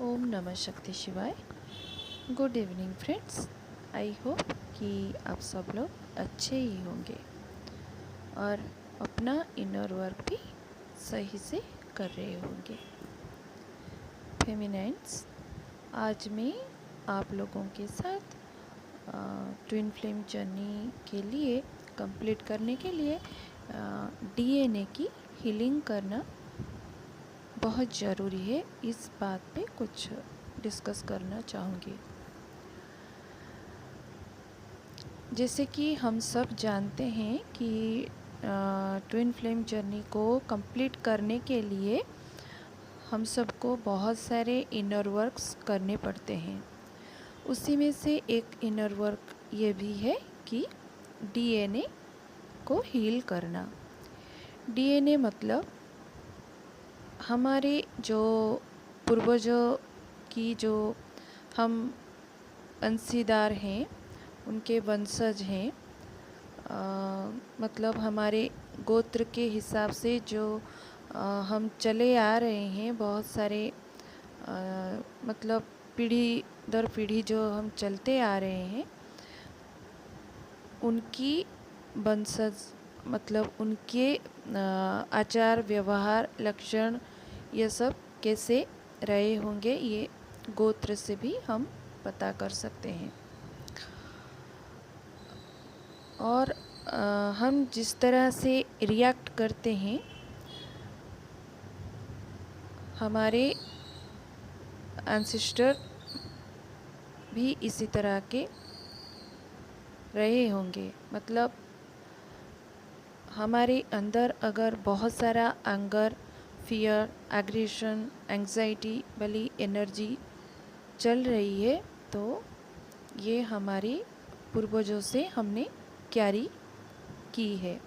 ओम नमः शक्ति शिवाय। Good evening friends. I hope कि आप सब लोग अच्छे ही होंगे और अपना इनर वर्क भी सही से कर रहे होंगे। फेमिनाइन्स, आज मैं आप लोगों के साथ ट्विन फ्लेम जर्नी के लिए कंप्लीट करने के लिए डीएनए की हीलिंग करना बहुत ज़रूरी है, इस बात पे कुछ डिस्कस करना चाहूँगी। जैसे कि हम सब जानते हैं कि ट्विन फ्लेम जर्नी को कंप्लीट करने के लिए हम सबको बहुत सारे इनर वर्क्स करने पड़ते हैं। उसी में से एक इनर वर्क ये भी है कि डीएनए को हील करना। डीएनए मतलब हमारे जो पूर्वजों की जो हम अंशीदार हैं, उनके वंशज हैं, मतलब हमारे गोत्र के हिसाब से जो हम चले आ रहे हैं, बहुत सारे मतलब पीढ़ी दर पीढ़ी जो हम चलते आ रहे हैं, उनकी वंशज मतलब उनके आचार व्यवहार लक्षण ये सब कैसे रहे होंगे, ये गोत्र से भी हम पता कर सकते हैं। और हम जिस तरह से रिएक्ट करते हैं, हमारे एंसेस्टर भी इसी तरह के रहे होंगे। मतलब हमारे अंदर अगर बहुत सारा एंगर, फियर, एग्रेशन, एंग्जाइटी वाली एनर्जी चल रही है, तो ये हमारे पूर्वजों से हमने कैरी की है।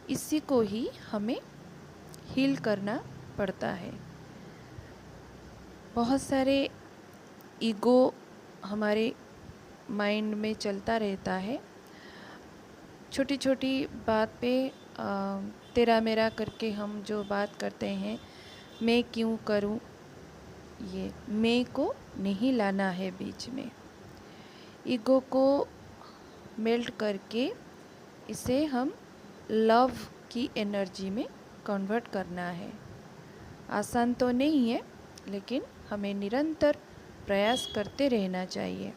इसी को ही हमें हील करना पड़ता है। बहुत सारे ईगो हमारे माइंड में चलता रहता है। छोटी छोटी बात पे तेरा मेरा करके हम जो बात करते हैं, मैं क्यों करूं, ये मैं को नहीं लाना है बीच में। ईगो को मेल्ट करके इसे हम लव की एनर्जी में कन्वर्ट करना है। आसान तो नहीं है, लेकिन हमें निरंतर प्रयास करते रहना चाहिए।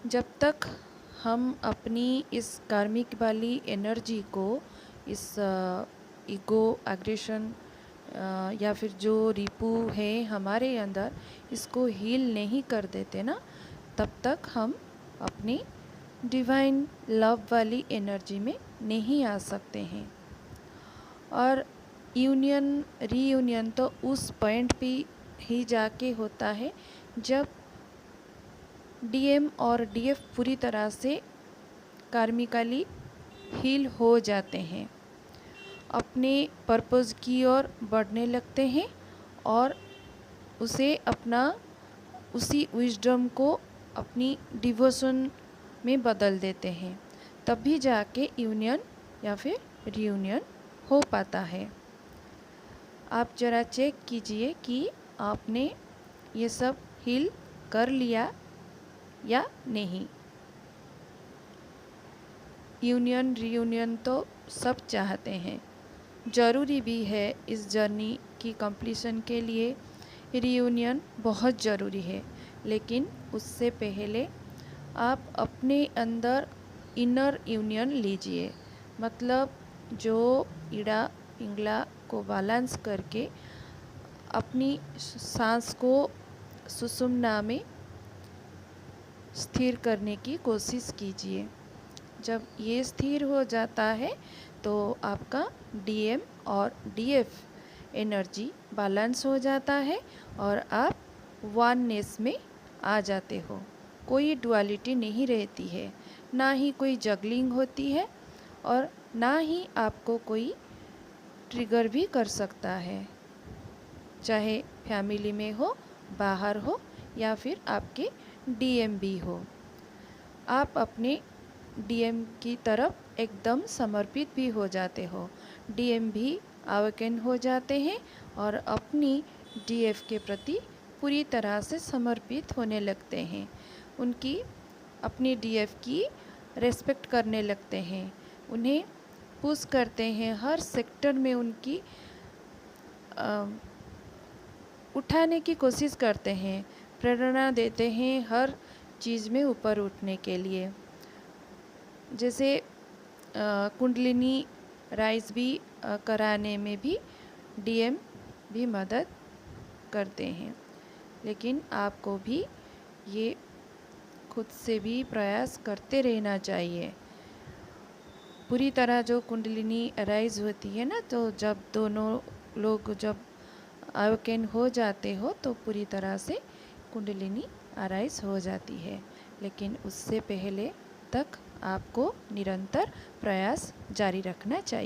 जब तक हम अपनी इस कार्मिक वाली एनर्जी को, इस ईगो, एग्रेशन या फिर जो रिपू है हमारे अंदर, इसको हील नहीं कर देते ना, तब तक हम अपनी डिवाइन लव वाली एनर्जी में नहीं आ सकते हैं। और यूनियन रीयूनियन तो उस पॉइंट पे ही जाके होता है जब डीएम और डीएफ पूरी तरह से कार्मिकली हील हो जाते हैं, अपने पर्पस की ओर बढ़ने लगते हैं और उसे अपना उसी विजडम को अपनी डिवोशन में बदल देते हैं। तभी जाके यूनियन या फिर रीयूनियन हो पाता है। आप ज़रा चेक कीजिए कि आपने ये सब हील कर लिया या नहीं। यूनियन रीयूनियन तो सब चाहते हैं, ज़रूरी भी है। इस जर्नी की कंप्लीशन के लिए रीयूनियन बहुत ज़रूरी है, लेकिन उससे पहले आप अपने अंदर इनर यूनियन लीजिए। मतलब जो इड़ा पिंगला को बैलेंस करके अपनी सांस को सुषुम्ना में स्थिर करने की कोशिश कीजिए। जब ये स्थिर हो जाता है तो आपका डीएम और डीएफ एनर्जी बैलेंस हो जाता है और आप वननेस में आ जाते हो। कोई डुअलिटी नहीं रहती है, ना ही कोई जगलिंग होती है और ना ही आपको कोई ट्रिगर भी कर सकता है, चाहे फैमिली में हो, बाहर हो या फिर आपके डीएम भी हो। आप अपने डीएम की तरफ एकदम समर्पित भी हो जाते हो। डीएम भी अवेकन हो जाते हैं और अपनी डीएफ के प्रति पूरी तरह से समर्पित होने लगते हैं, उनकी अपनी डीएफ की रेस्पेक्ट करने लगते हैं, उन्हें पुश करते हैं, हर सेक्टर में उनकी उठाने की कोशिश करते हैं, प्रेरणा देते हैं हर चीज़ में ऊपर उठने के लिए। जैसे कुंडलिनी राइज भी कराने में भी डीएम भी मदद करते हैं, लेकिन आपको भी ये खुद से भी प्रयास करते रहना चाहिए। पूरी तरह जो कुंडलिनी राइज होती है ना, तो जब दोनों लोग जब अवेकन हो जाते हो तो पूरी तरह से कुंडलिनी अराइज हो जाती है, लेकिन उससे पहले तक आपको निरंतर प्रयास जारी रखना चाहिए।